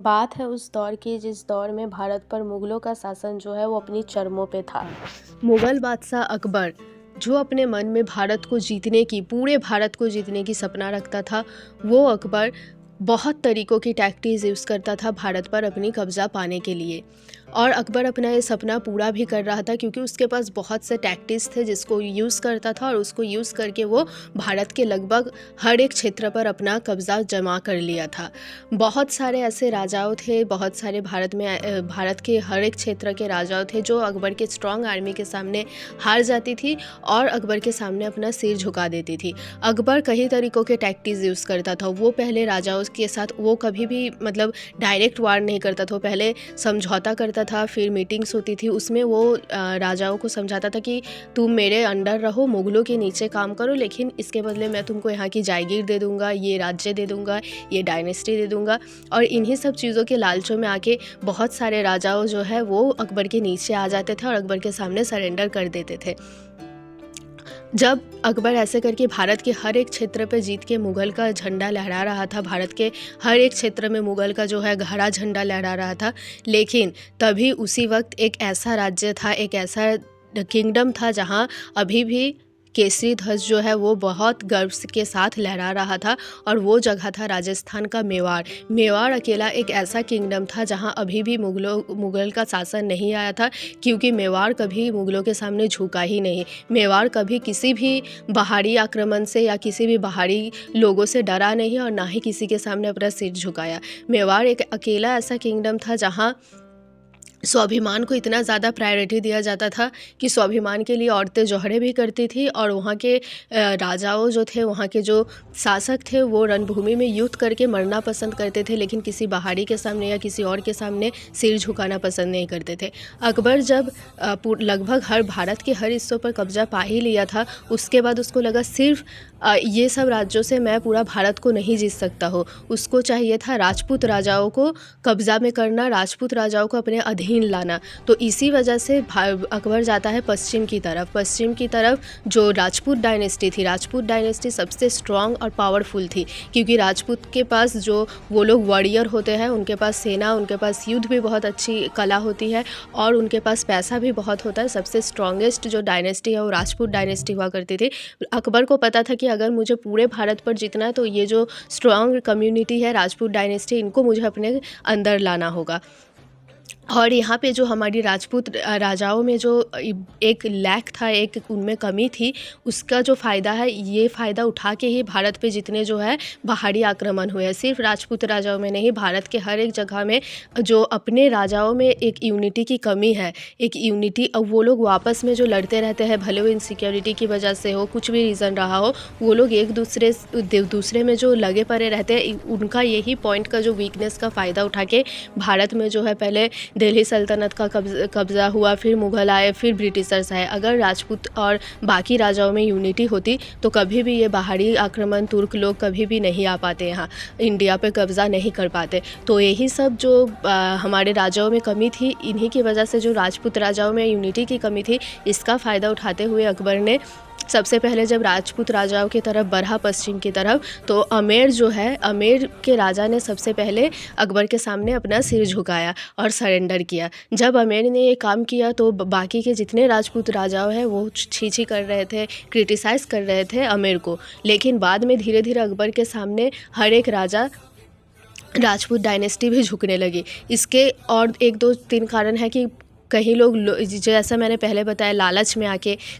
बात है उस दौर की जिस दौर में भारत पर मुग़लों का शासन जो है वो अपनी चरमों पे था। मुग़ल बादशाह अकबर जो अपने मन में भारत को जीतने की पूरे भारत को जीतने की सपना रखता था, वो अकबर बहुत तरीक़ों की टैक्टिक्स यूज़ करता था भारत पर अपनी कब्ज़ा पाने के लिए। और अकबर अपना ये सपना पूरा भी कर रहा था क्योंकि उसके पास बहुत से टैक्टिक्स थे जिसको यूज़ करता था और उसको यूज़ करके वो भारत के लगभग हर एक क्षेत्र पर अपना कब्ज़ा जमा कर लिया था। बहुत सारे ऐसे राजाओं थे, बहुत सारे भारत के हर एक क्षेत्र के राजाओं थे जो अकबर के स्ट्रॉन्ग आर्मी के सामने हार जाती थी और अकबर के सामने अपना सिर झुका देती थी। अकबर कई तरीक़ों के टैक्टिक्स यूज़ करता था। वो पहले राजाओं के साथ वो कभी भी डायरेक्ट वार नहीं करता था, वो पहले समझौता करता था, फिर मीटिंग्स होती थी, उसमें वो राजाओं को समझाता था कि तुम मेरे अंडर रहो, मुग़लों के नीचे काम करो, लेकिन इसके बदले मैं तुमको यहाँ की जागीर दे दूँगा, ये राज्य दे दूँगा, ये डायनेस्टी दे दूँगा। और इन्हीं सब चीज़ों के लालचों में आके बहुत सारे राजाओं जो है वो अकबर के नीचे आ जाते थे और अकबर के सामने सरेंडर कर देते थे। जब अकबर ऐसे करके भारत के हर एक क्षेत्र पे जीत के मुग़ल का झंडा लहरा रहा था, भारत के हर एक क्षेत्र में मुग़ल का जो है हरा झंडा लहरा रहा था, लेकिन तभी उसी वक्त एक ऐसा राज्य था, एक ऐसा किंगडम था जहाँ अभी भी केसरी ध्वज जो है वो बहुत गर्व के साथ लहरा रहा था और वो जगह था राजस्थान का मेवाड़। मेवाड़ अकेला एक ऐसा किंगडम था जहाँ अभी भी मुग़ल का शासन नहीं आया था, क्योंकि मेवाड़ कभी मुग़लों के सामने झुका ही नहीं। मेवाड़ कभी किसी भी बाहरी आक्रमण से या किसी भी बाहरी लोगों से डरा नहीं और ना ही किसी के सामने अपना सिर झुकाया। मेवाड़ एक अकेला ऐसा किंगडम था जहाँ स्वाभिमान को इतना ज़्यादा प्रायोरिटी दिया जाता था कि स्वाभिमान के लिए औरतें जौहरें भी करती थी और वहाँ के राजाओं जो थे, वहाँ के जो शासक थे, वो रणभूमि में युद्ध करके मरना पसंद करते थे, लेकिन किसी बाहरी के सामने या किसी और के सामने सिर झुकाना पसंद नहीं करते थे। अकबर जब लगभग हर भारत के हर हिस्सों पर कब्जा पा ही लिया था, उसके बाद उसको लगा सिर्फ ये सब राज्यों से मैं पूरा भारत को नहीं जीत सकता हूँ। उसको चाहिए था राजपूत राजाओं को कब्ज़ा में करना, राजपूत राजाओं को अपने अधीन लाना। तो इसी वजह से अकबर जाता है पश्चिम की तरफ जो राजपूत डायनेस्टी थी। राजपूत डायनेस्टी सबसे स्ट्रॉन्ग और पावरफुल थी, क्योंकि राजपूत के पास जो वो लोग वॉरियर होते हैं, उनके पास सेना, उनके पास युद्ध भी बहुत अच्छी कला होती है और उनके पास पैसा भी बहुत होता है। सबसे स्ट्रॉन्गेस्ट जो डायनेस्टी है वो राजपूत डायनेस्टी हुआ करती थी। अकबर को पता था कि अगर मुझे पूरे भारत पर जीतना है तो ये जो स्ट्रॉन्ग कम्युनिटी है राजपूत डायनेस्टी, इनको मुझे अपने अंदर लाना होगा। और यहाँ पे जो हमारी राजपूत राजाओं में जो एक लैक था, एक उनमें कमी थी, उसका जो फ़ायदा है, ये फ़ायदा उठा के ही भारत पे जितने जो है बाहरी आक्रमण हुए हैं। सिर्फ राजपूत राजाओं में नहीं, भारत के हर एक जगह में जो अपने राजाओं में एक यूनिटी की कमी है, एक यूनिटी, अब वो लोग आपस में जो लड़ते रहते हैं, भले वो इनसिक्योरिटी की वजह से हो, कुछ भी रीज़न रहा हो, वो लोग एक दूसरे में जो लगे पड़े रहते हैं, उनका यही पॉइंट का जो वीकनेस का फ़ायदा उठा के भारत में जो है पहले दिल्ली सल्तनत का कब्ज़ा हुआ, फिर मुग़ल आए, फिर ब्रिटिशर्स आए। अगर राजपूत और बाकी राजाओं में यूनिटी होती तो कभी भी ये बाहरी आक्रमण तुर्क लोग कभी भी नहीं आ पाते, यहाँ इंडिया पे कब्ज़ा नहीं कर पाते। तो यही सब जो हमारे राजाओं में कमी थी, इन्हीं की वजह से जो राजपूत राजाओं में यूनिटी की कमी थी, इसका फ़ायदा उठाते हुए अकबर ने सबसे पहले जब राजपूत राजाओं की तरफ बढ़ा पश्चिम की तरफ, तो आमेर जो है, आमेर के राजा ने सबसे पहले अकबर के सामने अपना सिर झुकाया और सरेंडर किया। जब आमेर ने ये काम किया तो बाकी के जितने राजपूत राजाओं हैं वो छी कर रहे थे, क्रिटिसाइज़ कर रहे थे आमेर को, लेकिन बाद में धीरे धीरे अकबर के सामने हर एक राजा राजपूत डायनेस्टी भी झुकने लगी। इसके और 1 2 3 कारण है कि कई लोग जैसा मैंने पहले बताया,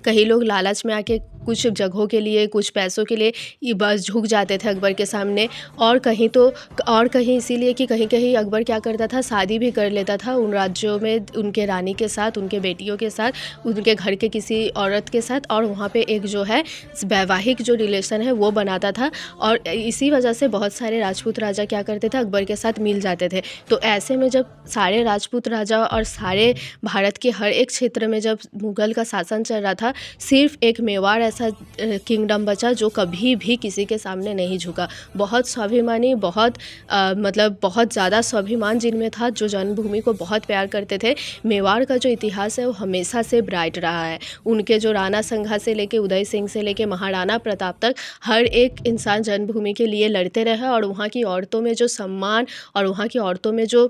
कई लोग लालच में आके कुछ जगहों के लिए, कुछ पैसों के लिए ये बस झुक जाते थे अकबर के सामने। और कहीं इसीलिए कि कहीं अकबर क्या करता था, शादी भी कर लेता था उन राज्यों में उनके रानी के साथ, उनके बेटियों के साथ, उनके घर के किसी औरत के साथ, और वहाँ पे एक जो है वैवाहिक जो रिलेशन है वो बनाता था। और इसी वजह से बहुत सारे राजपूत राजा क्या करते थे, अकबर के साथ मिल जाते थे। तो ऐसे में जब सारे राजपूत राजा और सारे भारत के हर एक क्षेत्र में जब मुग़ल का शासन चल रहा था, सिर्फ एक मेवाड़ ऐसा किंगडम बचा जो कभी भी किसी के सामने नहीं झुका। बहुत स्वाभिमानी, बहुत मतलब बहुत ज़्यादा स्वाभिमान जिनमें था, जो जन्मभूमि को बहुत प्यार करते थे। मेवाड़ का जो इतिहास है वो हमेशा से ब्राइट रहा है। उनके जो राणा संघा से लेके उदय सिंह से लेके महाराणा प्रताप तक हर एक इंसान जन्मभूमि के लिए लड़ते रहे, और वहाँ की औरतों में जो सम्मान और वहाँ की औरतों में जो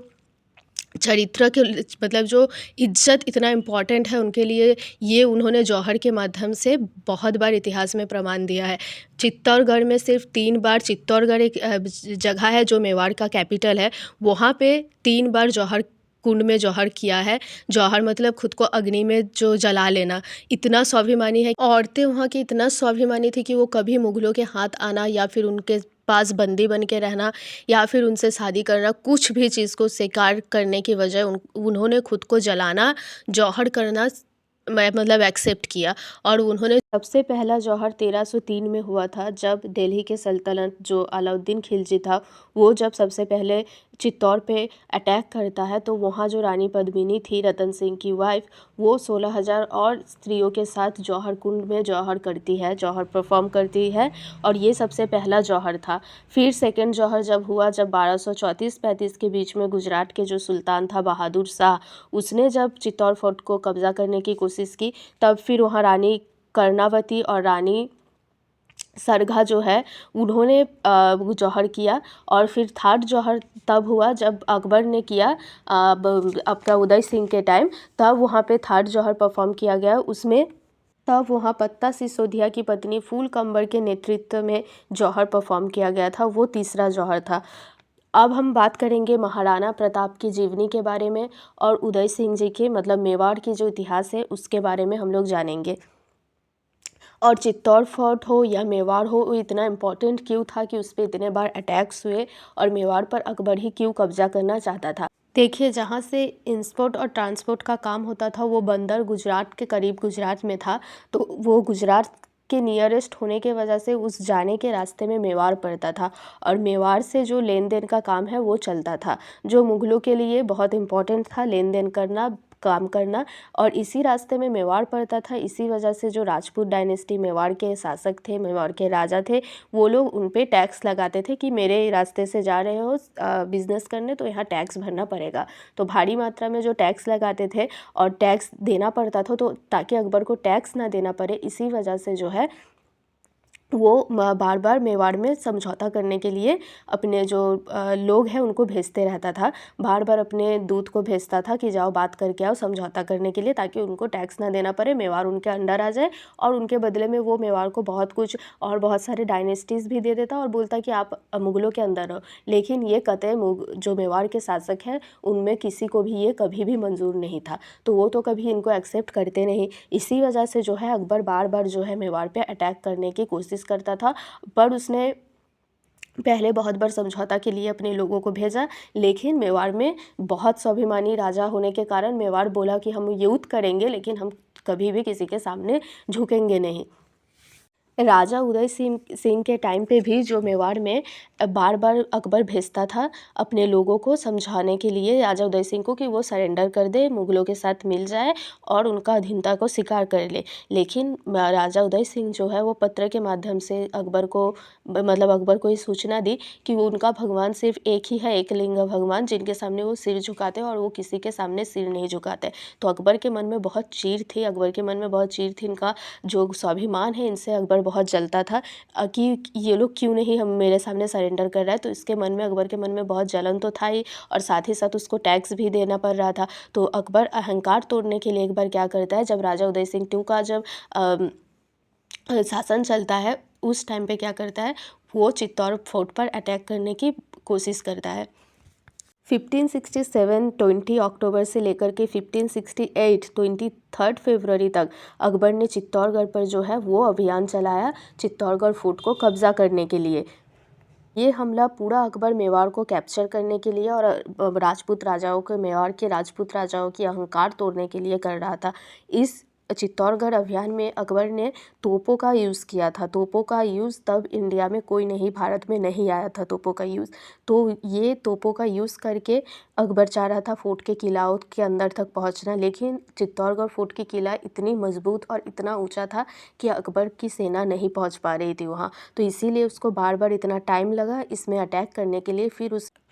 चरित्र के मतलब जो इज्जत इतना इम्पॉर्टेंट है उनके लिए, ये उन्होंने जौहर के माध्यम से बहुत बार इतिहास में प्रमाण दिया है। चित्तौड़गढ़ में सिर्फ 3 बार, चित्तौड़गढ़ एक जगह है जो मेवाड़ का कैपिटल है, वहाँ पे 3 बार जौहर कुंड में जौहर किया है। जौहर मतलब खुद को अग्नि में जो जला लेना। इतना स्वाभिमानी है। औरतें वहाँ की इतना स्वाभिमानी थी कि वो कभी मुगलों के हाथ आना या फिर उनके पास बंदी बन के रहना या फिर उनसे शादी करना, कुछ भी चीज़ को स्वीकार करने की बजाय उन्होंने खुद को जलाना, जौहर करना मैं मतलब एक्सेप्ट किया। और उन्होंने सबसे पहला जौहर 1303 में हुआ था, जब दिल्ली के सल्तनत जो अलाउद्दीन खिलजी था, वो जब सबसे पहले चित्तौड़ पे अटैक करता है, तो वहाँ जो रानी पद्मिनी थी, रतन सिंह की वाइफ, वो 16,000 और स्त्रियों के साथ जौहर कुंड में जौहर करती है, जौहर परफॉर्म करती है, और ये सबसे पहला जौहर था। फिर सेकंड जौहर जब हुआ, जब 1234-35 के बीच में गुजरात के जो सुल्तान था बहादुर शाह, उसने जब चित्तौड़ फोर्ट को कब्जा करने की कोशिश की, तब फिर वहाँ रानी कर्णावती और रानी सरघा जो है उन्होंने जौहर किया। और फिर थर्ड जौहर तब हुआ जब अकबर ने किया आपका उदय सिंह के टाइम, तब वहाँ पे थर्ड जौहर परफॉर्म किया गया। उसमें तब वहाँ पत्ता सिसोदिया की पत्नी फूल कंबर के नेतृत्व में जौहर परफॉर्म किया गया था, वो तीसरा जौहर था। अब हम बात करेंगे महाराणा प्रताप की जीवनी के बारे में और उदय सिंह जी के मतलब मेवाड़ की जो इतिहास है उसके बारे में हम लोग जानेंगे। और चित्तौड़ फोर्ट हो या मेवाड़ हो, वो इतना इम्पोर्टेंट क्यों था कि उस पर इतने बार अटैक्स हुए, और मेवाड़ पर अकबर ही क्यों कब्जा करना चाहता था। देखिए, जहाँ से इंपोर्ट और ट्रांसपोर्ट का काम होता था वो बंदर गुजरात के करीब गुजरात में था, तो वो गुजरात के नियरेस्ट होने के वजह से उस जाने के रास्ते में मेवाड़ पड़ता था, और मेवाड़ से जो लेन देन का काम है वो चलता था, जो मुग़लों के लिए बहुत इम्पोर्टेंट था लेन देन करना, काम करना। और इसी रास्ते में मेवाड़ पड़ता था। इसी वजह से जो राजपूत डायनेस्टी मेवाड़ के शासक थे, मेवाड़ के राजा थे, वो लोग उन पे टैक्स लगाते थे कि मेरे रास्ते से जा रहे हो बिज़नेस करने, तो यहाँ टैक्स भरना पड़ेगा। तो भारी मात्रा में जो टैक्स लगाते थे और टैक्स देना पड़ता था, तो ताकि अकबर को टैक्स ना देना पड़े, इसी वजह से जो है वो बार बार मेवाड़ में समझौता करने के लिए अपने जो लोग हैं उनको भेजते रहता था। बार बार अपने दूत को भेजता था कि जाओ बात करके आओ समझौता करने के लिए, ताकि उनको टैक्स ना देना पड़े, मेवाड़ उनके अंडर आ जाए, और उनके बदले में वो मेवाड़ को बहुत कुछ और बहुत सारे डायनेस्टीज़ भी दे देता और बोलता कि आप मुग़लों के अंदर रहो। लेकिन ये कतई जो मेवाड़ के शासक हैं उनमें किसी को भी ये कभी भी मंजूर नहीं था, तो वो तो कभी इनको एक्सेप्ट करते नहीं। इसी वजह से जो है अकबर बार बार जो है मेवाड़ पे अटैक करने की कोशिश करता था, पर उसने पहले बहुत बार समझौता के लिए अपने लोगों को भेजा, लेकिन मेवाड़ में बहुत स्वाभिमानी राजा होने के कारण मेवाड़ बोला कि हम युद्ध करेंगे, लेकिन हम कभी भी किसी के सामने झुकेंगे नहीं। राजा उदय सिंह के टाइम पे भी जो मेवाड़ में बार बार अकबर भेजता था अपने लोगों को समझाने के लिए राजा उदय सिंह को कि वो सरेंडर कर दे, मुग़लों के साथ मिल जाए और उनका अधीनता को स्वीकार कर ले। लेकिन राजा उदय सिंह जो है वो पत्र के माध्यम से अकबर को मतलब अकबर को ये सूचना दी कि वो उनका भगवान सिर्फ एक ही है, एक लिंग भगवान, जिनके सामने वो सिर झुकाते हैं और वो किसी के सामने सिर नहीं झुकाते। तो अकबर के मन में बहुत चीर थी, इनका जो स्वाभिमान है इनसे अकबर बहुत जलता था कि ये लोग क्यों नहीं हम मेरे सामने सरेंडर कर रहा है। तो इसके मन में अकबर के मन में बहुत जलन तो था ही, और साथ ही साथ उसको टैक्स भी देना पड़ रहा था। तो अकबर अहंकार तोड़ने के लिए एक बार क्या करता है, जब राजा उदय सिंह टू का जब शासन चलता है उस टाइम पे क्या करता है, वो चित्तौड़ फोर्ट पर अटैक करने की कोशिश करता है। 1567 20 अक्टूबर से लेकर के 1568 23 फरवरी तक अकबर ने चित्तौड़गढ़ पर जो है वो अभियान चलाया चित्तौड़गढ़ फोर्ट को कब्जा करने के लिए। ये हमला पूरा अकबर मेवाड़ को कैप्चर करने के लिए और राजपूत राजाओं के मेवाड़ के राजपूत राजाओं की अहंकार तोड़ने के लिए कर रहा था। इस चित्तौड़गढ़ अभियान में अकबर ने तोपों का यूज़ किया था। तोपों का यूज़ तब इंडिया में कोई नहीं, भारत में नहीं आया था तोपों का यूज़। तो ये तोपों का यूज़ करके अकबर चाह रहा था फोर्ट के किलाओं के अंदर तक पहुंचना, लेकिन चित्तौड़गढ़ फोर्ट की किला इतनी मजबूत और इतना ऊंचा था कि अकबर की सेना नहीं पहुंच पा रही थी वहां। तो इसीलिए उसको बार बार इतना टाइम लगा इसमें अटैक करने के लिए।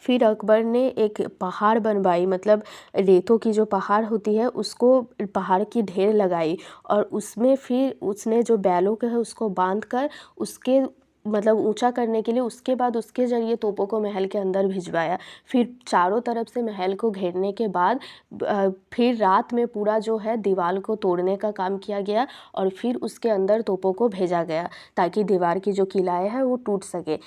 फिर अकबर ने एक पहाड़ बनवाई, मतलब रेतों की जो पहाड़ होती है उसको पहाड़ की ढेर लगाई, और उसमें फिर उसने जो बैलों के है उसको बांध कर उसके मतलब ऊंचा करने के लिए उसके बाद उसके ज़रिए तोपों को महल के अंदर भिजवाया। फिर चारों तरफ से महल को घेरने के बाद फिर रात में पूरा जो है दीवार को तोड़ने का काम किया गया, और फिर उसके अंदर तोपों को भेजा गया ताकि दीवार की जो किलाएँ हैं वो टूट सके।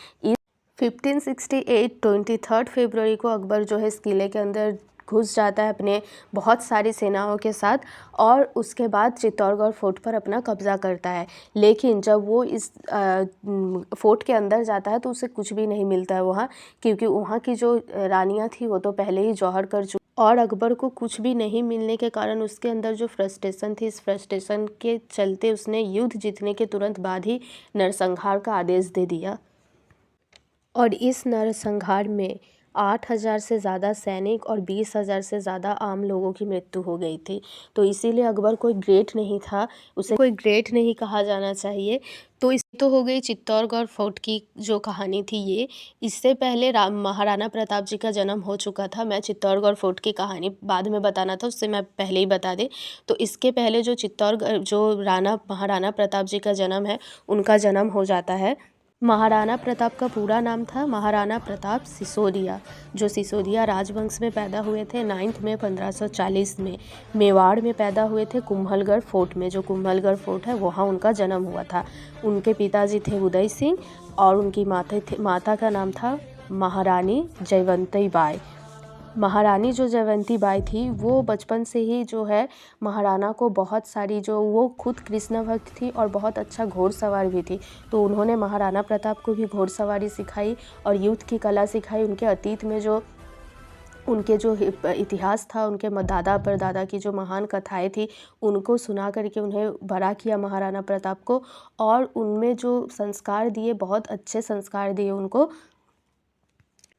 1568 23 फरवरी को अकबर जो है इस किले के अंदर घुस जाता है अपने बहुत सारी सेनाओं के साथ, और उसके बाद चित्तौड़गढ़ फोर्ट पर अपना कब्ज़ा करता है। लेकिन जब वो इस फोर्ट के अंदर जाता है तो उसे कुछ भी नहीं मिलता है वहाँ, क्योंकि वहाँ की जो रानियाँ थी वो तो पहले ही जौहर कर चुकी, और अकबर को कुछ भी नहीं मिलने के कारण उसके अंदर जो फ्रस्ट्रेशन थी, इस फ्रस्ट्रेशन के चलते उसने युद्ध जीतने के तुरंत बाद ही नरसंहार का आदेश दे दिया। और इस नरसंहार में 8,000 से ज़्यादा सैनिक और 20,000 से ज़्यादा आम लोगों की मृत्यु हो गई थी। तो इसीलिए अकबर कोई ग्रेट नहीं था, उसे कोई ग्रेट नहीं कहा जाना चाहिए। तो इस तो हो गई चित्तौड़गढ़ फोर्ट की जो कहानी थी ये। इससे पहले महाराणा प्रताप जी का जन्म हो चुका था। मैं चित्तौड़गढ़ फोर्ट की कहानी बाद में बताना था, उससे मैं पहले ही बता दें। तो इसके पहले जो महाराणा प्रताप जी का जन्म है, उनका जन्म हो जाता है। महाराणा प्रताप का पूरा नाम था महाराणा प्रताप सिसोदिया, जो सिसोदिया राजवंश में पैदा हुए थे 9 मई 1540 में। मेवाड़ में पैदा हुए थे, कुंभलगढ़ फोर्ट में, जो कुंभलगढ़ फोर्ट है वहाँ उनका जन्म हुआ था। उनके पिताजी थे उदय सिंह, और उनकी माता का नाम था महारानी जयवंती बाई। महारानी जो जयवंती बाई थी वो बचपन से ही जो है महाराणा को बहुत सारी, जो वो खुद कृष्ण भक्त थी और बहुत अच्छा घोड़सवार भी थी, तो उन्होंने महाराणा प्रताप को भी घोड़सवारी सिखाई और युद्ध की कला सिखाई। उनके अतीत में जो उनके जो इतिहास था, उनके दादा परदादा की जो महान कथाएं थी उनको सुना करके उन्हें बड़ा किया महाराणा प्रताप को, और उनमें जो संस्कार दिए, बहुत अच्छे संस्कार दिए उनको।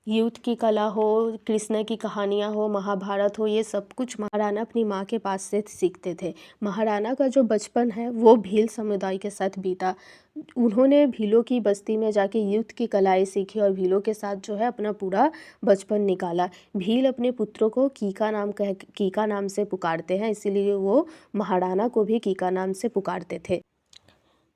युद्ध की कला हो, कृष्ण की कहानियाँ हो, महाभारत हो, ये सब कुछ महाराणा अपनी माँ के पास से सीखते थे। महाराणा का जो बचपन है वो भील समुदाय के साथ बीता। उन्होंने भीलों की बस्ती में जाके युद्ध की कलाएं सीखी और भीलों के साथ जो है अपना पूरा बचपन निकाला। भील अपने पुत्रों को कीका नाम से पुकारते हैं, इसीलिए वो महाराणा को भी कीका नाम से पुकारते थे।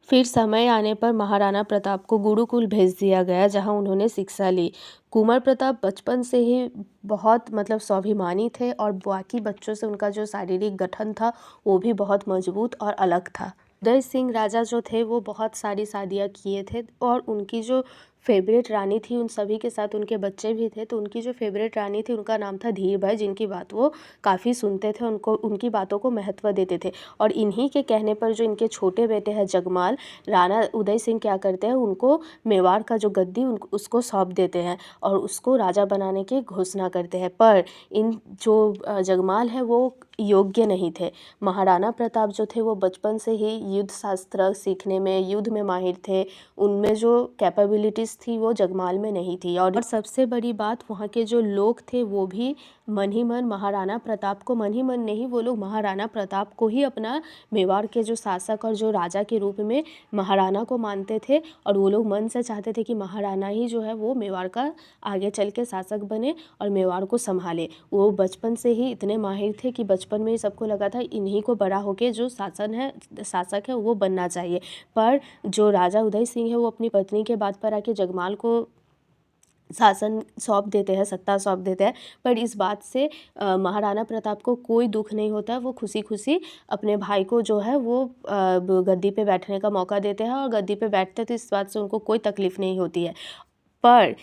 फिर समय आने पर महाराणा प्रताप को गुरुकुल भेज दिया गया, जहां उन्होंने शिक्षा ली। कुंवर प्रताप बचपन से ही बहुत मतलब स्वाभिमानी थे, और बाकी बच्चों से उनका जो शारीरिक गठन था वो भी बहुत मजबूत और अलग था। उदय सिंह राजा जो थे वो बहुत सारी शादियाँ किए थे, और उनकी जो फेवरेट रानी थी, उन सभी के साथ उनके बच्चे भी थे, तो उनकी जो फेवरेट रानी थी उनका नाम था धीर भाई, जिनकी बात वो काफ़ी सुनते थे, उनकी बातों को महत्व देते थे। और इन्हीं के कहने पर जो इनके छोटे बेटे हैं जगमाल, राणा उदय सिंह क्या करते हैं, उनको मेवाड़ का जो गद्दी उसको सौंप देते हैं और उसको राजा बनाने की घोषणा करते हैं। पर इन जो जगमाल है वो योग्य नहीं थे। महाराणा प्रताप जो थे वो बचपन से ही युद्ध शास्त्र सीखने में, युद्ध में माहिर थे। उनमें जो कैपेबिलिटीज़ थी वो जगमाल में नहीं थी। और सबसे बड़ी बात, वहाँ के जो लोग थे वो भी मन ही मन महाराणा प्रताप को, मन ही मन नहीं, वो लोग महाराणा प्रताप को ही अपना मेवाड़ के जो शासक और जो राजा के रूप में महाराणा को मानते थे, और वो लोग मन से चाहते थे कि महाराणा ही जो है वो मेवाड़ का आगे चल के शासक बने और मेवाड़ को संभाले। वो बचपन से ही इतने माहिर थे कि बचपन में ही सबको लगा था इन्हीं को बड़ा होके जो शासक है वो बनना चाहिए। पर जो राजा उदय सिंह है वो अपनी पत्नी के बात पर आके जगमाल को शासन सौंप देते हैं, सत्ता सौंप देते हैं। पर इस बात से महाराणा प्रताप को कोई दुख नहीं होता है। वो खुशी खुशी अपने भाई को जो है वो गद्दी पे बैठने का मौका देते हैं, और गद्दी पे बैठते तो इस बात से उनको कोई तकलीफ़ नहीं होती है। पर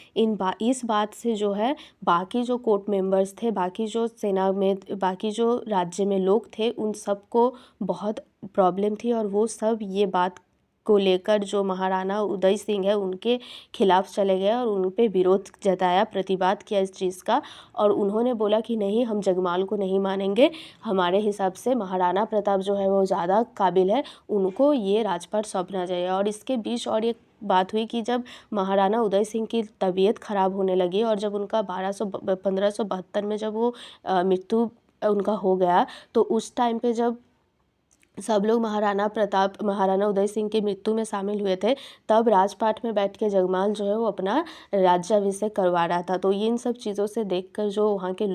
इस बात से जो है बाकी जो कोर्ट मेंबर्स थे, बाकी जो सेना में, बाकी जो राज्य में लोग थे, उन सबको बहुत प्रॉब्लम थी, और वो सब ये बात को लेकर जो महाराणा उदय सिंह है उनके खिलाफ चले गए और उन पे विरोध जताया, प्रतिवाद किया इस चीज़ का। और उन्होंने बोला कि नहीं, हम जगमाल को नहीं मानेंगे, हमारे हिसाब से महाराणा प्रताप जो है वो ज़्यादा काबिल है, उनको ये राजपाट सौंपना चाहिए। और इसके बीच और एक बात हुई कि जब महाराणा उदय सिंह की तबीयत ख़राब होने लगी और जब उनका 1572 में जब वो मृत्यु उनका हो गया, तो उस टाइम पे जब सब लोग महाराणा उदय सिंह की मृत्यु में शामिल हुए थे, तब राजपाट में बैठ के जगमाल जो है वो अपना राज्याभिषेक करवा रहा था। तो इन सब चीज़ों से देखकर जो वहाँ के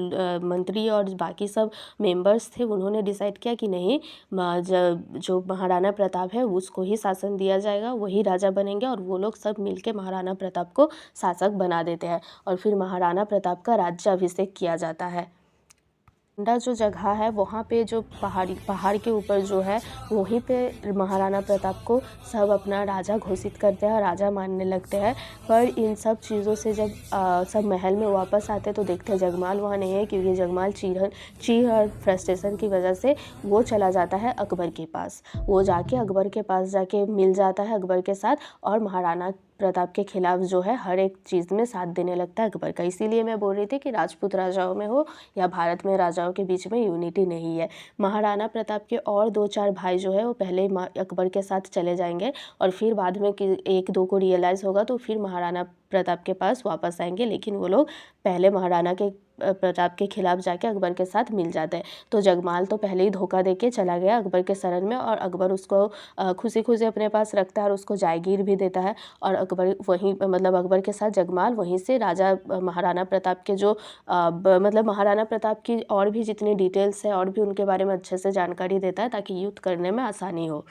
मंत्री और बाकी सब मेंबर्स थे, उन्होंने डिसाइड किया कि नहीं, जो महाराणा प्रताप है उसको ही शासन दिया जाएगा, वही राजा बनेंगे। और वो लोग सब मिलके महाराणा प्रताप को शासक बना देते हैं और फिर महाराणा प्रताप का राज्याभिषेक किया जाता है। ठंडा जो जगह है वहाँ पे जो पहाड़ के ऊपर जो है, वहीं पे महाराणा प्रताप को सब अपना राजा घोषित करते हैं और राजा मानने लगते हैं। पर इन सब चीज़ों से जब सब महल में वापस आते तो देखते हैं जगमाल वहाँ नहीं है, क्योंकि जगमाल चीर और फ्रस्ट्रेशन की वजह से वो चला जाता है अकबर के पास। वो जाके अकबर के पास जाके मिल जाता है अकबर के साथ और महाराणा प्रताप के खिलाफ जो है हर एक चीज़ में साथ देने लगता है अकबर का। इसीलिए मैं बोल रही थी कि राजपूत राजाओं में हो या भारत में राजाओं के बीच में यूनिटी नहीं है। महाराणा प्रताप के और 2-4 भाई जो है वो पहले अकबर के साथ चले जाएंगे और फिर बाद में कि 1-2 को रियलाइज़ होगा तो फिर महाराणा प्रताप के पास वापस आएंगे, लेकिन वो लोग पहले महाराणा के प्रताप के खिलाफ जाके अकबर के साथ मिल जाते हैं। तो जगमाल तो पहले ही धोखा देके चला गया अकबर के शरण में और अकबर उसको खुशी खुशी अपने पास रखता है और उसको जागीर भी देता है। और अकबर वहीं अकबर के साथ जगमाल वहीं से राजा महाराणा प्रताप के जो महाराणा प्रताप की और भी जितनी डिटेल्स है और भी उनके बारे में अच्छे से जानकारी देता है ताकि युद्ध करने में आसानी हो।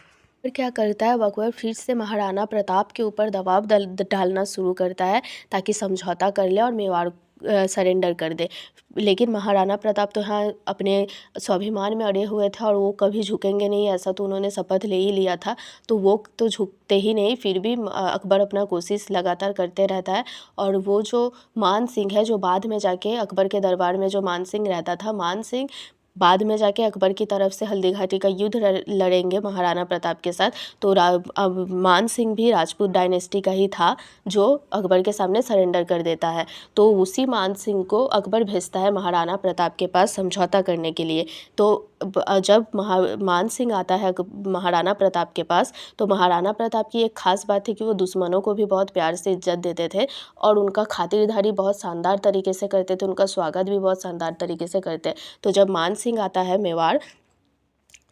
फिर क्या करता है अकबर, फिर से महाराणा प्रताप के ऊपर दबाव डालना शुरू करता है ताकि समझौता कर ले और मेवाड़ सरेंडर कर दे। लेकिन महाराणा प्रताप तो यहाँ अपने स्वाभिमान में अड़े हुए थे और वो कभी झुकेंगे नहीं, ऐसा तो उन्होंने शपथ ले ही लिया था। तो वो तो झुकते ही नहीं, फिर भी अकबर अपना कोशिश लगातार करते रहता है। और वो जो मान सिंह है, जो बाद में जाके अकबर के दरबार में जो मान सिंह रहता था, मान सिंह बाद में जाके अकबर की तरफ से हल्दी घाटी का युद्ध लड़ेंगे महाराणा प्रताप के साथ। तो अब मान सिंह भी राजपूत डायनेस्टी का ही था जो अकबर के सामने सरेंडर कर देता है। तो उसी मान सिंह को अकबर भेजता है महाराणा प्रताप के पास समझौता करने के लिए। तो जब मान सिंह आता है महाराणा प्रताप के पास, तो महाराणा प्रताप की एक ख़ास बात है कि वो दुश्मनों को भी बहुत प्यार से इज्जत देते थे और उनका खातिरदारी बहुत शानदार तरीके से करते थे, उनका स्वागत भी बहुत शानदार तरीके से करते। तो जब मान सिंह आता है मेवाड़,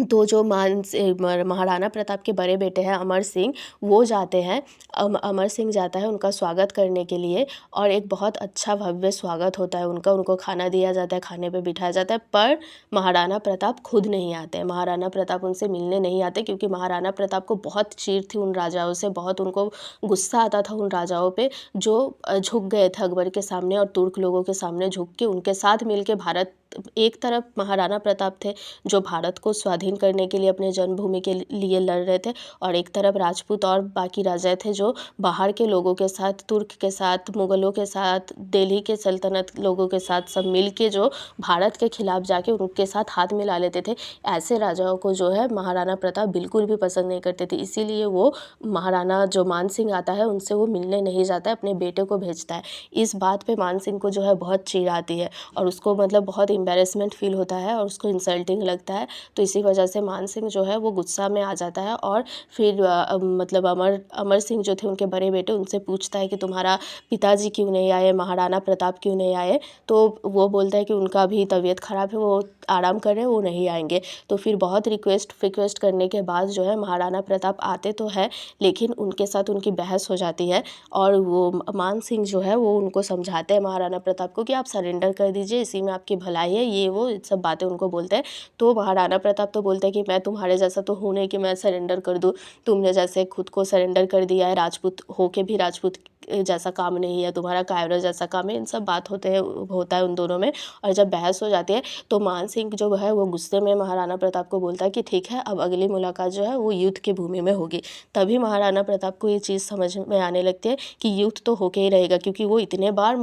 तो जो महाराणा प्रताप के बड़े बेटे हैं अमर सिंह, वो जाते हैं, अमर सिंह जाता है उनका स्वागत करने के लिए और एक बहुत अच्छा भव्य स्वागत होता है उनका, उनको खाना दिया जाता है, खाने पे बिठाया जाता है। पर महाराणा प्रताप खुद नहीं आते हैं, महाराणा प्रताप उनसे मिलने नहीं आते, क्योंकि महाराणा प्रताप को बहुत चीड़ थी उन राजाओं से, बहुत उनको गुस्सा आता था उन राजाओं पे जो झुक गए थे अकबर के सामने और तुर्क लोगों के सामने झुक के उनके साथ मिल के भारत, एक तरफ महाराणा प्रताप थे जो भारत को स्वाधीन करने के लिए अपने जन्मभूमि के लिए लड़ रहे थे, और एक तरफ राजपूत और बाकी राजा थे जो बाहर के लोगों के साथ, तुर्क के साथ, मुग़लों के साथ, दिल्ली के सल्तनत लोगों के साथ सब मिल के जो भारत के खिलाफ जाके उनके साथ हाथ मिला लेते थे। ऐसे राजाओं को जो है महाराणा प्रताप बिल्कुल भी पसंद नहीं करते थे, इसीलिए वो महाराणा जो मान सिंह आता है उनसे वो मिलने नहीं जाता है, अपने बेटे को भेजता है। इस बात पे मान सिंह को जो है बहुत चिढ़ आती है और उसको बहुत एम्बैरेसमेंट फील होता है और उसको इंसल्टिंग लगता है। तो इसी वजह से मान सिंह जो है वो गुस्सा में आ जाता है और फिर अमर सिंह जो थे उनके बड़े बेटे, उनसे पूछता है कि तुम्हारा पिताजी क्यों नहीं आए, महाराणा प्रताप क्यों नहीं आए। तो वो बोलता है कि उनका भी तबीयत ख़राब है, वो आराम कर रहे हैं, वो नहीं आएंगे। तो फिर बहुत रिक्वेस्ट करने के बाद जो है महाराणा प्रताप आते तो है, लेकिन उनके साथ उनकी बहस हो जाती है और वो मान सिंह जो है वो उनको समझाते हैं महाराणा प्रताप को कि आप सरेंडर कर दीजिए, इसी में आपकी भलाई है, ये वो सब बातें उनको बोलते हैं। तो महाराणा प्रताप तो बोलते हैं कि मैं तुम्हारे जैसा तो हूँ नहीं कि मैं सरेंडर कर दूँ, तुमने जैसे खुद को सरेंडर कर दिया है, राजपूत होके भी राजपूत जैसा काम नहीं है, तुम्हारा कायरा जैसा काम है। इन सब बात होता है उन दोनों में। और जब बहस हो जाती है तो मान सिंह जो है वो गुस्से में महाराणा प्रताप को बोलता है कि ठीक है, अब अगली मुलाकात जो है वो युद्ध की भूमि में होगी। तभी महाराणा प्रताप को ये चीज़ समझ में आने लगती है कि युद्ध तो होके ही रहेगा, क्योंकि वो इतने बार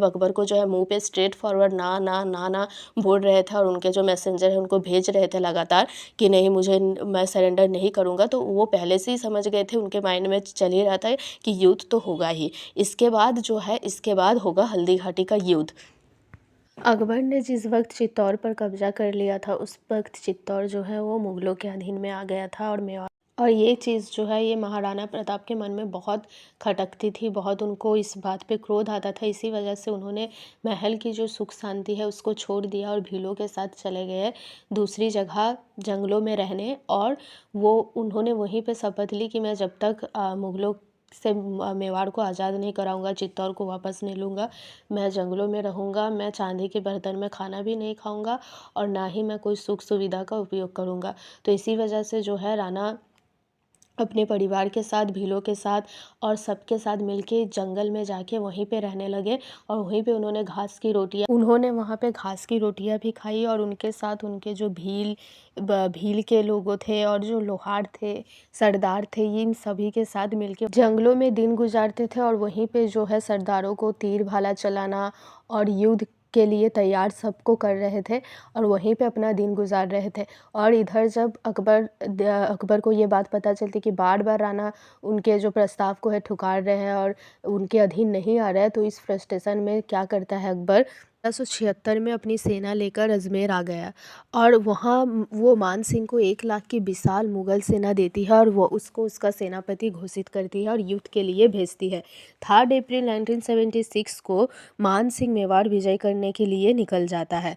अकबर को जो है मुँह पे स्ट्रेट फॉरवर्ड ना ना ना ना बोल रहे थे और उनके जो मैसेंजर है उनको भेज रहे थे लगातार लगातार कि नहीं मैं सरेंडर नहीं करूँगा, तो वो पहले से ही समझ गए थे, उनके माइंड में चल ही रहा था कि युद्ध तो होगा ही। इसके बाद जो है इसके बाद होगा हल्दी घाटी का युद्ध। अकबर ने जिस वक्त चित्तौड़ पर कब्जा कर लिया था, उस वक्त चित्तौड़ जो है वो मुग़लों के अधीन में आ गया था, और ये चीज़ जो है ये महाराणा प्रताप के मन में बहुत खटकती थी, बहुत उनको इस बात पे क्रोध आता था। इसी वजह से उन्होंने महल की जो सुख शांति है उसको छोड़ दिया और भीलों के साथ चले गए दूसरी जगह जंगलों में रहने। और वो उन्होंने वहीं पे शपथ ली कि मैं जब तक मुग़लों से मेवाड़ को आज़ाद नहीं कराऊंगा, चित्तौड़ को वापस नहीं लूँगा, मैं जंगलों में रहूँगा, मैं चांदी के बर्तन में खाना भी नहीं खाऊंगा और ना ही मैं कोई सुख सुविधा का उपयोग करूँगा। तो इसी वजह से जो है राणा अपने परिवार के साथ, भीलों के साथ और सबके साथ मिलके जंगल में जाके वहीं पे रहने लगे। और वहीं पे उन्होंने वहाँ पे घास की रोटियाँ भी खाई, और उनके साथ उनके जो भील के लोगों थे और जो लोहार थे, सरदार थे, इन सभी के साथ मिलके जंगलों में दिन गुजारते थे। और वहीं पे जो है सरदारों को तीर भाला चलाना और युद्ध के लिए तैयार सबको कर रहे थे, और वहीं पे अपना दिन गुजार रहे थे। और इधर जब अकबर को ये बात पता चलती कि बार बार राणा उनके जो प्रस्ताव को है ठुकार रहे हैं और उनके अधीन नहीं आ रहा है, तो इस फ्रस्ट्रेशन में क्या करता है अकबर, 1576 में अपनी सेना लेकर अजमेर आ गया। और वहाँ वो मान सिंह को 1 लाख की विशाल मुग़ल सेना देती है और वो उसको उसका सेनापति घोषित करती है और युद्ध के लिए भेजती है। 3 अप्रैल 1976 को मान सिंह मेवाड़ विजय करने के लिए निकल जाता है।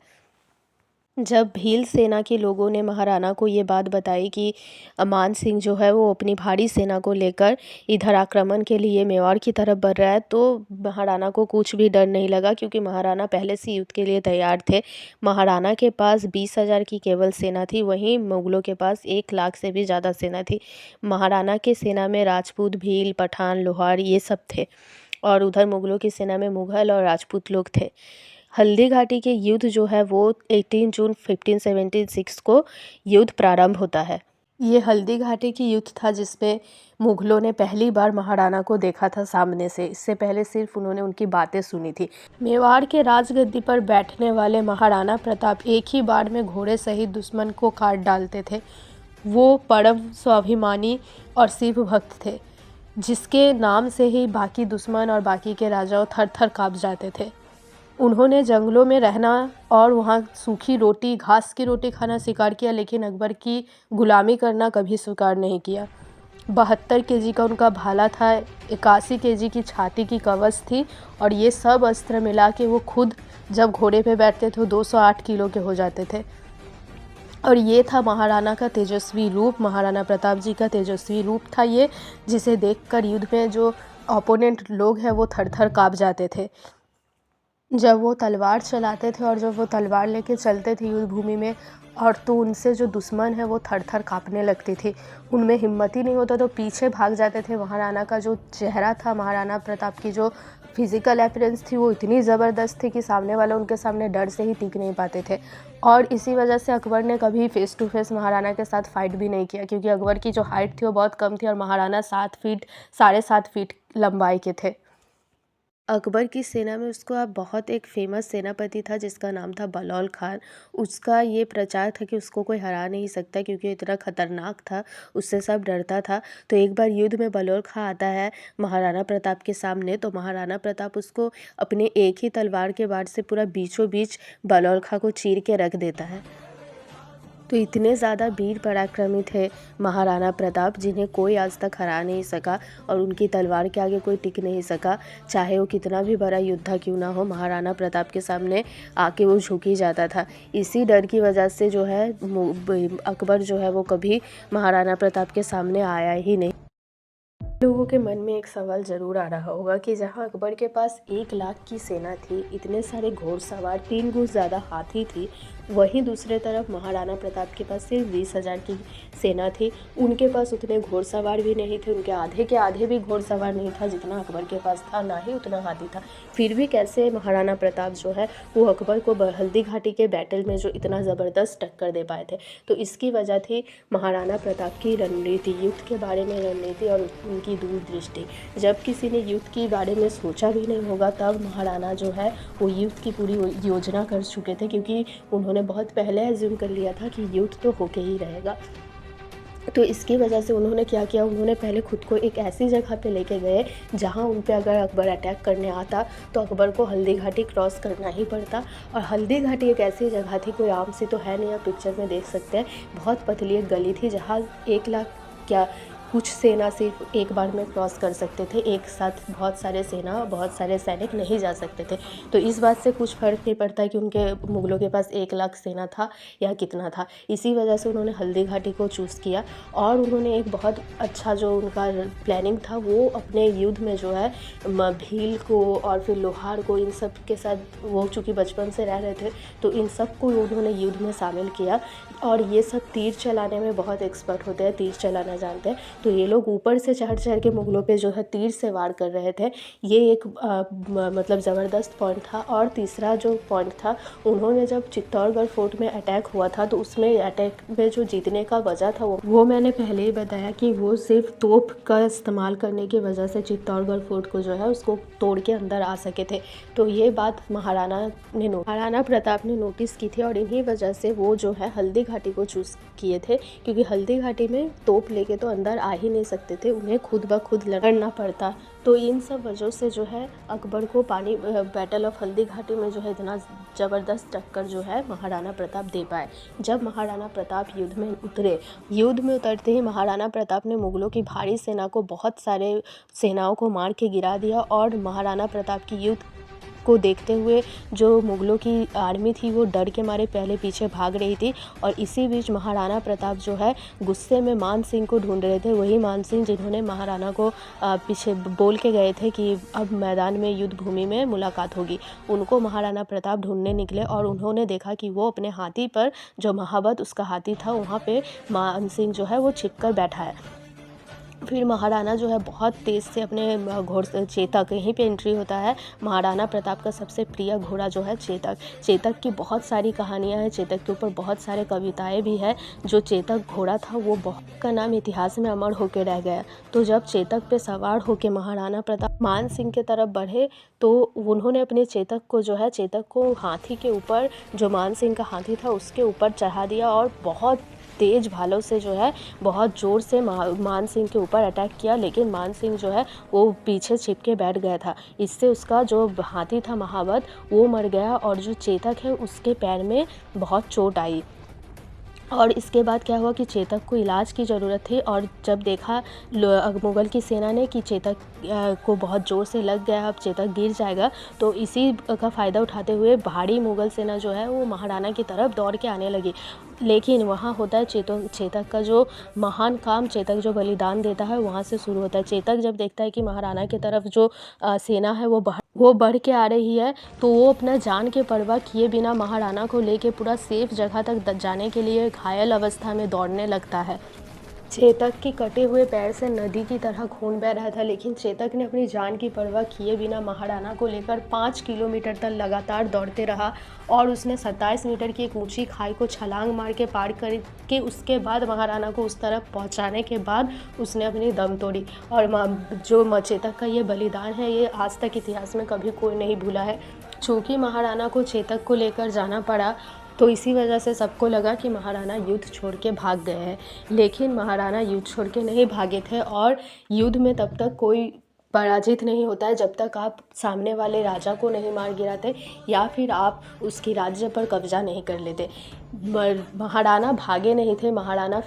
जब भील सेना के लोगों ने महाराणा को ये बात बताई कि मान सिंह जो है वो अपनी भारी सेना को लेकर इधर आक्रमण के लिए मेवाड़ की तरफ बढ़ रहा है, तो महाराणा को कुछ भी डर नहीं लगा, क्योंकि महाराणा पहले से युद्ध के लिए तैयार थे। महाराणा के पास 20,000 की केवल सेना थी, वहीं मुग़लों के पास 1 लाख से भी ज़्यादा सेना थी। महाराणा की सेना में राजपूत, भील, पठान, लोहार ये सब थे, और उधर मुग़लों की सेना में मुग़ल और राजपूत लोग थे। हल्दी घाटी के युद्ध जो है वो 18 जून 1576 को युद्ध प्रारंभ होता है। ये हल्दी घाटी की युद्ध था जिसमें मुग़लों ने पहली बार महाराणा को देखा था सामने से। इससे पहले सिर्फ उन्होंने उनकी बातें सुनी थी। मेवाड़ के राजगद्दी पर बैठने वाले महाराणा प्रताप एक ही बार में घोड़े सहित दुश्मन को काट डालते थे। वो परम स्वाभिमानी और शिव भक्त थे, जिसके नाम से ही बाकी दुश्मन और बाकी के राजाओं थर थर काँप जाते थे। उन्होंने जंगलों में रहना और वहाँ सूखी रोटी, घास की रोटी खाना स्वीकार किया, लेकिन अकबर की गुलामी करना कभी स्वीकार नहीं किया। 72 केजी का उनका भाला था, 81 केजी की छाती की कवच थी, और ये सब अस्त्र मिला के वो खुद जब घोड़े पे बैठते थे 208 किलो के हो जाते थे। और ये था महाराणा का तेजस्वी रूप, महाराणा प्रताप जी का तेजस्वी रूप था ये, जिसे देखकर युद्ध में जो ओपोनेंट लोग हैं वो थर थर काँप जाते थे जब वो तलवार चलाते थे। और जब वो तलवार लेके चलते थे युद्ध भूमि में, और तो उनसे जो दुश्मन है वो थर थर काँपने लगती थी, उनमें हिम्मत ही नहीं होता, तो पीछे भाग जाते थे। महाराणा का जो चेहरा था, महाराणा प्रताप की जो फिजिकल अपीयरेंस थी वो इतनी ज़बरदस्त थी कि सामने वाला उनके सामने डर से ही टिक नहीं पाते थे। और इसी वजह से अकबर ने कभी फेस टू फेस महाराणा के साथ फाइट भी नहीं किया, क्योंकि अकबर की जो हाइट थी वो बहुत कम थी और महाराणा 7 फीट 7.5 फीट लंबाई के थे। अकबर की सेना में उसको आप बहुत एक फेमस सेनापति था जिसका नाम था बलौल खान। उसका ये प्रचार था कि उसको कोई हरा नहीं सकता, क्योंकि इतना खतरनाक था, उससे सब डरता था। तो एक बार युद्ध में बलौल खां आता है महाराणा प्रताप के सामने, तो महाराणा प्रताप उसको अपने एक ही तलवार के वार से पूरा बीचों बीच बलौल खां को चीर के रख देता है। तो इतने ज़्यादा वीर पराक्रमी थे महाराणा प्रताप, जिन्हें कोई आज तक हरा नहीं सका, और उनकी तलवार के आगे कोई टिक नहीं सका। चाहे वो कितना भी बड़ा योद्धा क्यों ना हो, महाराणा प्रताप के सामने आके वो झुक ही जाता था। इसी डर की वजह से जो है अकबर जो है वो कभी महाराणा प्रताप के सामने आया ही नहीं। लोगों के मन में एक सवाल ज़रूर आ रहा होगा कि जहां अकबर के पास 1 लाख की सेना थी, इतने सारे घोड़सवार, 3 गुना ज़्यादा हाथी थी, वहीं दूसरे तरफ महाराणा प्रताप के पास सिर्फ 20,000 की सेना थी। उनके पास उतने घोड़सवार भी नहीं थे, उनके आधे के आधे भी घोड़सवार नहीं था जितना अकबर के पास था, ना ही उतना हाथी था। फिर भी कैसे महाराणा प्रताप जो है वो अकबर को हल्दी घाटी के बैटल में जो इतना ज़बरदस्त टक्कर दे पाए थे। तो इसकी वजह थी महाराणा प्रताप की रणनीति, युद्ध के बारे में रणनीति और उनकी दूर दूरदृष्टि। जब किसी ने युद्ध के बारे में सोचा भी नहीं होगा तब महाराणा जो है वो युद्ध की पूरी योजना कर चुके थे, क्योंकि उन्होंने बहुत पहले एज्यूम कर लिया था कि युद्ध तो होके ही रहेगा। तो इसकी वजह से उन्होंने क्या किया, उन्होंने पहले खुद को एक ऐसी जगह पे लेके गए जहाँ उन पे अगर अकबर अटैक करने आता तो अकबर को हल्दी घाटी क्रॉस करना ही पड़ता। और हल्दी घाटी एक ऐसी जगह थी, कोई आम सी तो है नहीं, आप पिक्चर में देख सकते हैं। बहुत पतली एक गली थी जहाँ 1 लाख क्या कुछ सेना सिर्फ एक बार में क्रॉस कर सकते थे, एक साथ बहुत सारे सेना, बहुत सारे सैनिक नहीं जा सकते थे। तो इस बात से कुछ फ़र्क नहीं पड़ता कि उनके मुग़लों के पास 1 लाख सेना था या कितना था। इसी वजह से उन्होंने हल्दी घाटी को चूज़ किया और उन्होंने एक बहुत अच्छा जो उनका प्लानिंग था वो अपने युद्ध में जो है भील को और फिर लोहार को, इन सब के साथ वो चूँकि बचपन से रह रहे थे तो इन सब को उन्होंने युद्ध में शामिल किया। और ये सब तीर चलाने में बहुत एक्सपर्ट होते हैं, तीर चलाना जानते हैं। तो ये लोग ऊपर से चढ़ के मुग़लों पे जो है तीर से वार कर रहे थे। ये एक मतलब ज़बरदस्त पॉइंट था। और तीसरा जो पॉइंट था, उन्होंने जब चित्तौड़गढ़ फोर्ट में अटैक हुआ था तो उसमें अटैक में जो जीतने का वजह था वो मैंने पहले ही बताया कि वो सिर्फ तोप का इस्तेमाल करने की वजह से चित्तौड़गढ़ फोर्ट को जो है उसको तोड़ के अंदर आ सके थे। तो ये बात महाराणा प्रताप ने नोटिस की थी और इन्हीं वजह से वो जो है हल्दी घाटी को चूज़ किए थे, क्योंकि हल्दी घाटी में तोप लेके तो अंदर आ ही नहीं सकते थे, उन्हें खुद ब खुद लड़ना पड़ता। तो इन सब वजहों से जो है अकबर को बैटल ऑफ हल्दी घाटी में जो है इतना ज़बरदस्त टक्कर जो है महाराणा प्रताप दे पाए। जब महाराणा प्रताप युद्ध में उतरते ही महाराणा प्रताप ने मुग़लों की भारी सेना को, बहुत सारे सेनाओं को मार के गिरा दिया। और महाराणा प्रताप की युद्ध को देखते हुए जो मुग़लों की आर्मी थी वो डर के मारे पहले पीछे भाग रही थी। और इसी बीच महाराणा प्रताप जो है गुस्से में मान सिंह को ढूंढ रहे थे, वही मान सिंह जिन्होंने महाराणा को पीछे बोल के गए थे कि अब मैदान में युद्ध भूमि में मुलाकात होगी। उनको महाराणा प्रताप ढूंढने निकले और उन्होंने देखा कि वो अपने हाथी पर, जो महाबत उसका हाथी था, वहाँ पे मान सिंह जो है वो छिप कर बैठा है। फिर महाराणा जो है बहुत तेज़ से अपने घोड़े चेतक, यहीं पे एंट्री होता है। महाराणा प्रताप का सबसे प्रिय घोड़ा जो है चेतक की बहुत सारी कहानियाँ हैं, चेतक के ऊपर बहुत सारे कविताएं भी हैं। जो चेतक घोड़ा था वो बहुत का नाम इतिहास में अमर होकर रह गया। तो जब चेतक पे सवार होकर महाराणा प्रताप मान सिंह की तरफ बढ़े तो उन्होंने अपने चेतक को हाथी के ऊपर, जो मान सिंह का हाथी था उसके ऊपर चढ़ा दिया और बहुत तेज़ भालों से जो है बहुत ज़ोर से मान सिंह के ऊपर अटैक किया। लेकिन मान सिंह जो है वो पीछे छिप के बैठ गया था। इससे उसका जो हाथी था महाबत वो मर गया और जो चेतक है उसके पैर में बहुत चोट आई। और इसके बाद क्या हुआ कि चेतक को इलाज की ज़रूरत थी और जब देखा मुग़ल की सेना ने कि चेतक को बहुत ज़ोर से लग गया, अब चेतक गिर जाएगा, तो इसी का फ़ायदा उठाते हुए भारी मुग़ल सेना जो है वो महाराणा की तरफ दौड़ के आने लगी। लेकिन वहाँ होता है चेतक का जो महान काम, चेतक जो बलिदान देता है वहाँ से शुरू होता है। चेतक जब देखता है कि महाराणा की तरफ जो सेना है वो बढ़ के आ रही है तो वो अपना जान के परवाह किए बिना महाराणा को लेके पूरा सेफ जगह तक जाने के लिए घायल अवस्था में दौड़ने लगता है। चेतक के कटे हुए पैर से नदी की तरह खून बह रहा था, लेकिन चेतक ने अपनी जान की परवाह किए बिना महाराणा को लेकर 5 किलोमीटर तक लगातार दौड़ते रहा और उसने 27 मीटर की एक ऊंची खाई को छलांग मार के पार करके उसके बाद महाराणा को उस तरफ पहुंचाने के बाद उसने अपनी दम तोड़ी। और जो चेतक का ये बलिदान है ये आज तक इतिहास में कभी कोई नहीं भूला है। चूँकि महाराणा को चेतक को लेकर जाना पड़ा तो इसी वजह से सबको लगा कि महाराणा युद्ध छोड़ के भाग गए हैं, लेकिन महाराणा युद्ध छोड़ के नहीं भागे थे। और युद्ध में तब तक कोई पराजित नहीं होता है जब तक आप सामने वाले राजा को नहीं मार गिराते या फिर आप उसकी राज्य पर कब्जा नहीं कर लेते। महाराणा भागे नहीं थे। महाराणा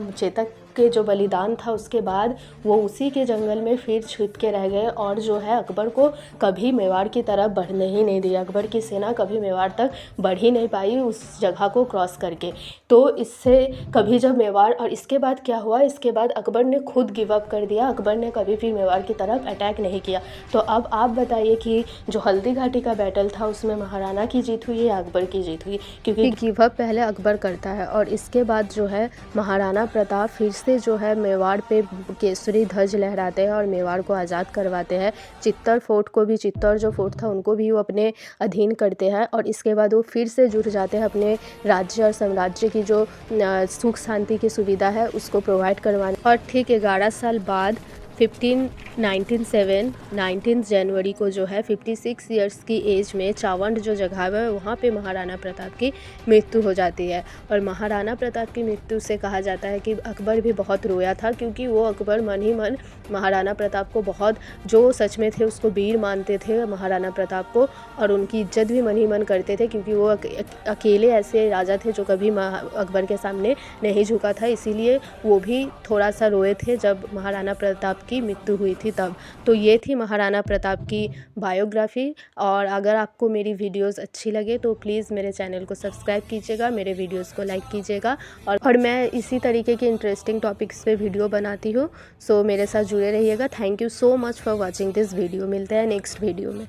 चेतक के जो बलिदान था उसके बाद वो उसी के जंगल में फिर छिप के रह गए और जो है अकबर को कभी मेवाड़ की तरफ बढ़ने ही नहीं दिया। अकबर की सेना कभी मेवाड़ तक बढ़ ही नहीं पाई उस जगह को क्रॉस करके। तो इससे कभी जब मेवाड़, और इसके बाद क्या हुआ, इसके बाद अकबर ने खुद गिव अप कर दिया। अकबर ने कभी फिर मेवाड़ की तरफ अटैक नहीं किया। तो अब आप बताइए कि जो हल्दी घाटी का बैटल था उसमें महाराणा की जीत हुई या अकबर की जीत हुई? क्योंकि गिव अप पहले अकबर करता है और इसके बाद जो है महाराणा प्रताप फिर से जो है मेवाड़ पे केसरी ध्वज लहराते हैं और मेवाड़ को आज़ाद करवाते हैं। चित्तौड़ जो फोर्ट था उनको भी वो अपने अधीन करते हैं और इसके बाद वो फिर से जुट जाते हैं अपने राज्य और साम्राज्य की जो सुख शांति की सुविधा है उसको प्रोवाइड करवाने। और ठीक 11 साल बाद 19 जनवरी को जो है 56 ईयर्स की एज में चावंड जो जगह है वहाँ पे महाराणा प्रताप की मृत्यु हो जाती है। और महाराणा प्रताप की मृत्यु से कहा जाता है कि अकबर भी बहुत रोया था, क्योंकि वो अकबर मन ही मन महाराणा प्रताप को बहुत, जो सच में थे उसको वीर मानते थे महाराणा प्रताप को, और उनकी इज्जत भी मन ही मन करते थे, क्योंकि वो अकेले ऐसे राजा थे जो कभी अकबर के सामने नहीं झुका था। इसीलिए वो भी थोड़ा सा रोए थे जब महाराणा प्रताप की मृत्यु हुई थी तब। तो ये थी महाराणा प्रताप की बायोग्राफी। और अगर आपको मेरी वीडियोस अच्छी लगे तो प्लीज़ मेरे चैनल को सब्सक्राइब कीजिएगा, मेरे वीडियोस को लाइक कीजिएगा, और मैं इसी तरीके के इंटरेस्टिंग टॉपिक्स पे वीडियो बनाती हूँ। सो मेरे साथ जुड़े रहिएगा। Thank you so much for watching this video. मिलते हैं नेक्स्ट वीडियो में।